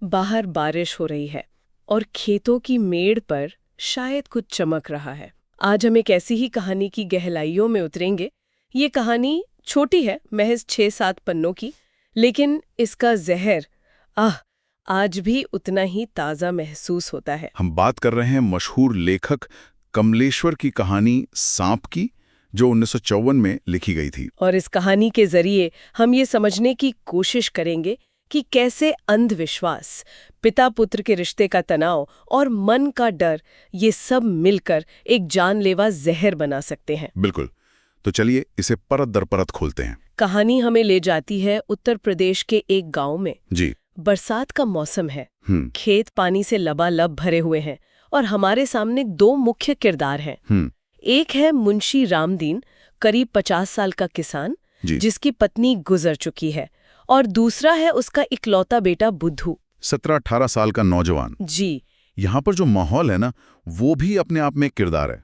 बाहर बारिश हो रही है और खेतों की मेड़ पर शायद कुछ चमक रहा है। आज हम एक ऐसी ही कहानी की गहराइयों में उतरेंगे। ये कहानी छोटी है, महज 6-7 पन्नों की, लेकिन इसका जहर आज भी उतना ही ताज़ा महसूस होता है। हम बात कर रहे हैं मशहूर लेखक कमलेश्वर की कहानी सांप की, जो 1954 में लिखी गई थी। और इस कहानी के जरिए हम ये समझने की कोशिश करेंगे कि कैसे अंधविश्वास, पिता पुत्र के रिश्ते का तनाव और मन का डर, ये सब मिलकर एक जानलेवा जहर बना सकते हैं। बिल्कुल। तो चलिए इसे परत दर परत खोलते हैं। कहानी हमें ले जाती है उत्तर प्रदेश के एक गांव में। जी। बरसात का मौसम है, खेत पानी से लबालब भरे हुए हैं और हमारे सामने 2 मुख्य किरदार हैं। एक है मुंशी रामदीन, करीब 50 साल का किसान, जिसकी पत्नी गुजर चुकी है, और दूसरा है उसका इकलौता बेटा बुद्धू, 17-18 साल का नौजवान। जी। यहाँ पर जो माहौल है ना, वो भी अपने आप में एक किरदार है।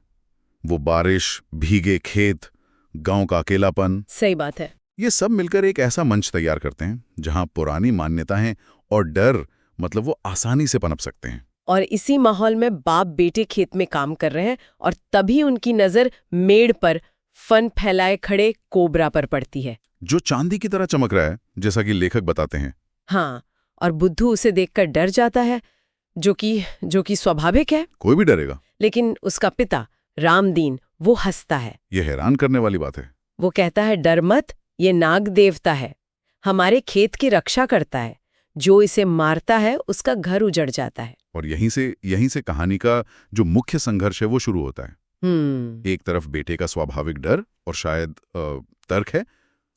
वो बारिश, भीगे खेत, गांव का अकेलापन, सही बात है। ये सब मिलकर एक ऐसा मंच तैयार करते हैं जहां पुरानी मान्यताएं और डर वो आसानी से पनप सकते हैं। और इसी माहौल में बाप बेटे खेत में काम कर रहे हैं और तभी उनकी नजर मेड़ पर फन फैलाए खड़े कोबरा पर पड़ती है, जो चांदी की तरह चमक रहा है, जैसा कि लेखक बताते हैं। हाँ, और बुद्धू उसे देखकर डर जाता है, जो कि स्वाभाविक है। कोई भी डरेगा। लेकिन उसका पिता रामदीन, वो हंसता है। यह हैरान करने वाली बात है। वो कहता है, डर मत, ये नाग देवता है, हमारे खेत की रक्षा करता है, जो इसे मारता है उसका घर उजड़ जाता है। और यहीं से कहानी का जो मुख्य संघर्ष है वो शुरू होता है। एक तरफ बेटे का स्वाभाविक डर और शायद तर्क है,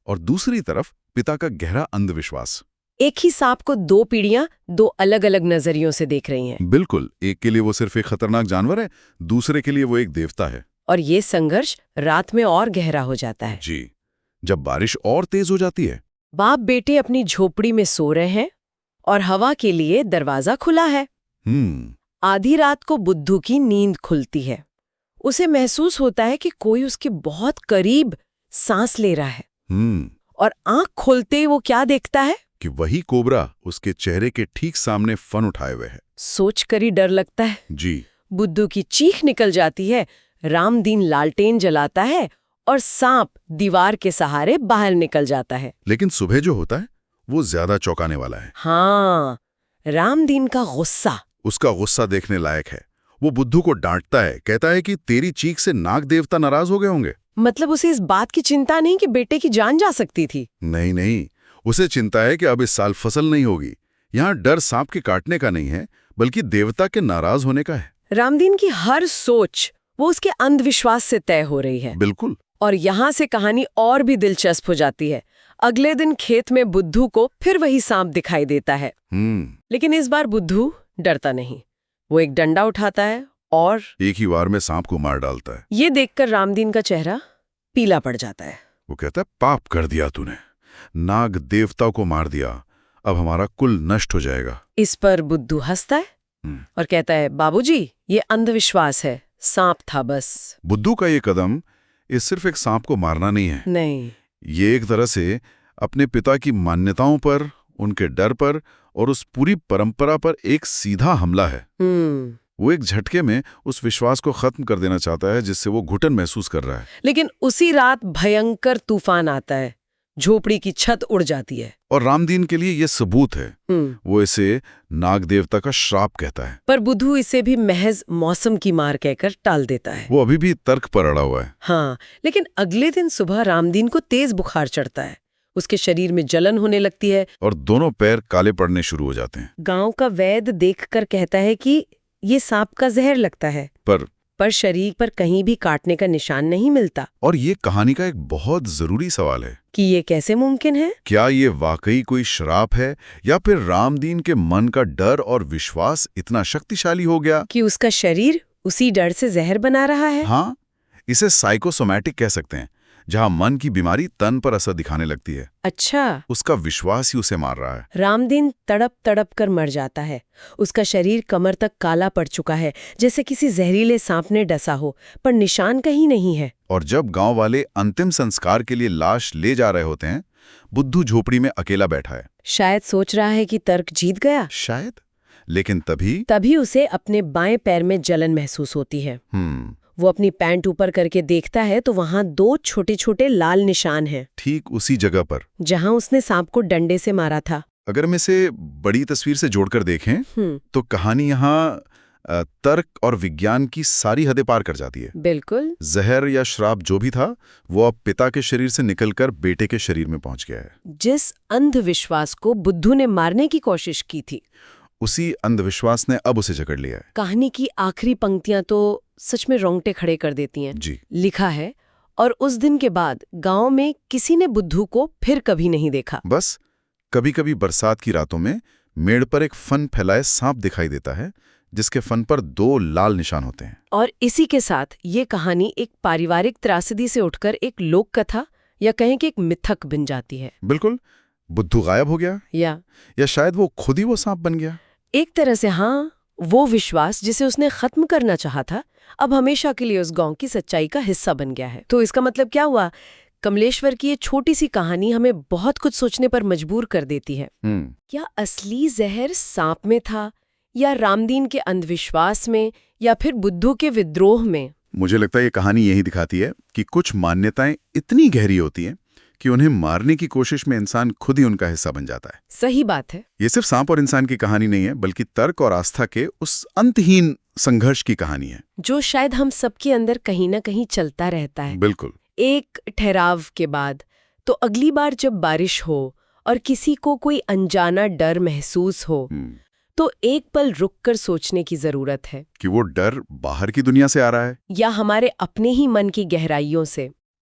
और दूसरी तरफ पिता का गहरा अंधविश्वास। एक ही सांप को 2 पीढ़ियां 2 अलग-अलग नजरियों से देख रही हैं। बिल्कुल। एक के लिए वो सिर्फ एक खतरनाक जानवर है, दूसरे के लिए वो एक देवता है। और ये संघर्ष रात में और गहरा हो जाता है। जी। जब बारिश और तेज हो जाती है। बाप बेटे अपनी झोपड़ी में सो रहे हैं और हवा के लिए दरवाजा खुला है। आधी रात को बुद्धू की नींद खुलती है। उसे महसूस होता है कि कोई उसके बहुत करीब सांस ले रहा है। और आंख खोलते ही वो क्या देखता है कि वही कोबरा उसके चेहरे के ठीक सामने फन उठाए हुए है। सोचकर ही डर लगता है। जी। बुद्धू की चीख निकल जाती है। रामदीन लालटेन जलाता है और सांप दीवार के सहारे बाहर निकल जाता है। लेकिन सुबह जो होता है वो ज्यादा चौंकाने वाला है। हाँ, रामदीन का गुस्सा। उसका गुस्सा देखने लायक है। वो बुद्धू को डांटता है, कहता है कि तेरी चीख से नाग देवता नाराज हो गए होंगे। मतलब उसे इस बात की चिंता नहीं कि बेटे की जान जा सकती थी। नहीं, उसे चिंता है कि अब इस साल फसल नहीं होगी। यहाँ डर सांप के काटने का नहीं है, बल्कि देवता के नाराज होने का है। रामदीन की हर सोच वो उसके अंधविश्वास से तय हो रही है। बिल्कुल। और यहाँ से कहानी और भी दिलचस्प हो जाती है। अगले दिन खेत में बुद्धू को फिर वही सांप दिखाई देता है। लेकिन इस बार बुद्धू डरता नहीं। वो एक डंडा उठाता है और एक ही वार में सांप को मार डालता है। ये देखकर रामदीन का चेहरा पीला पड़ जाता है। वो कहता है, पाप कर दिया तूने, नाग देवता को मार दिया, अब हमारा कुल नष्ट हो जाएगा। इस पर बुद्धू हंसता है और कहता है, बाबूजी, ये अंधविश्वास है, सांप था बस। बुद्धू का ये कदम इस सिर्फ एक सांप को मारना नहीं है। नहीं, ये एक तरह से अपने पिता की मान्यताओं पर, उनके डर पर और उस पूरी परंपरा पर एक सीधा हमला है। वो एक झटके में उस विश्वास को खत्म कर देना चाहता है जिससे वो घुटन महसूस कर रहा है। लेकिन उसी रात भयंकर तूफान आता है। झोपड़ी की छत उड़ जाती है। और रामदीन के लिए ये सबूत है। वो इसे नाग देवता का श्राप कहता है। पर बुद्धू इसे भी महज मौसम की मार कहकर टाल देता है। वो अभी भी तर्क पर अड़ा हुआ है। हाँ, लेकिन अगले दिन सुबह रामदीन को तेज बुखार चढ़ता है। उसके शरीर में जलन होने लगती है और दोनों पैर काले पड़ने शुरू हो जाते हैं। गांव का वैद्य देखकर कहता है कि ये सांप का जहर लगता है, पर शरीर पर कहीं भी काटने का निशान नहीं मिलता। और ये कहानी का एक बहुत जरूरी सवाल है कि ये कैसे मुमकिन है? क्या ये वाकई कोई श्राप है, या फिर रामदीन के मन का डर और विश्वास इतना शक्तिशाली हो गया कि उसका शरीर उसी डर से जहर बना रहा है? हाँ, इसे साइकोसोमैटिक कह सकते हैं, जहां मन की बीमारी तन पर असर दिखाने लगती है। अच्छा। उसका विश्वास ही उसे मार रहा है। रामदीन तड़प तड़प कर मर जाता है। उसका शरीर कमर तक काला पड़ चुका है, जैसे किसी जहरीले सांप ने डसा हो, पर निशान कहीं नहीं है। और जब गांव वाले अंतिम संस्कार के लिए लाश ले जा रहे होते हैं, बुद्धू झोपड़ी में अकेला बैठा है। शायद सोच रहा है कि तर्क जीत गया। शायद, लेकिन तभी उसे अपने बाएं पैर में जलन महसूस होती है। वो अपनी पैंट ऊपर करके देखता है तो वहां 2 छोटे-छोटे लाल निशान हैं। ठीक उसी जगह पर जहां उसने सांप को डंडे से मारा था। अगर हम इसे बड़ी तस्वीर से जोड़कर देखें तो कहानी यहाँ तर्क और विज्ञान की सारी हदें पार कर जाती है। बिल्कुल। जहर या श्राप जो भी था वो अब पिता के शरीर से निकलकर बेटे के शरीर में पहुंच गया है। जिस अंधविश्वास को बुद्धू ने मारने की कोशिश की थी, उसी अंधविश्वास ने अब उसे जकड़ लिया है। कहानी की आखिरी पंक्तियां तो सच में रोंगटे खड़े कर देती हैं। जी। लिखा है, और उस दिन के बाद गांव में किसी ने बुद्धू को फिर कभी नहीं देखा। बस कभी कभी बरसात की रातों में मेड़ पर एक फन फैलाए सांप दिखाई देता है, जिसके फन पर 2 लाल निशान होते हैं। और इसी के साथ ये कहानी एक पारिवारिक त्रासदी से उठकर एक लोक कथा या कहें कि एक मिथक बन जाती है। बिल्कुल। बुद्धू गायब हो गया, या शायद वो खुद ही वो सांप बन गया। एक तरह से हाँ, वो विश्वास जिसे उसने खत्म करना चाहा था अब हमेशा के लिए उस गांव की सच्चाई का हिस्सा बन गया है। तो इसका मतलब क्या हुआ? कमलेश्वर की ये छोटी सी कहानी हमें बहुत कुछ सोचने पर मजबूर कर देती है। क्या असली जहर सांप में था, या रामदीन के अंधविश्वास में, या फिर बुद्धू के विद्रोह में? मुझे लगता है ये कहानी यही दिखाती है कि कुछ मान्यताएं इतनी गहरी होती हैं कि उन्हें मारने की कोशिश में इंसान खुद ही उनका हिस्सा बन जाता है। सही बात है। ये सिर्फ सांप और इंसान की कहानी नहीं है, बल्कि तर्क और आस्था के उस अंतहीन संघर्ष की कहानी है, जो शायद हम सबके अंदर कहीं ना कहीं चलता रहता है। बिल्कुल। एक ठहराव के बाद तो अगली बार जब बारिश हो और किसी को कोई अनजाना डर महसूस हो तो एक पल रुककर सोचने की जरूरत है कि वो डर बाहर की दुनिया से आ रहा है या हमारे अपने ही मन की गहराइयों से।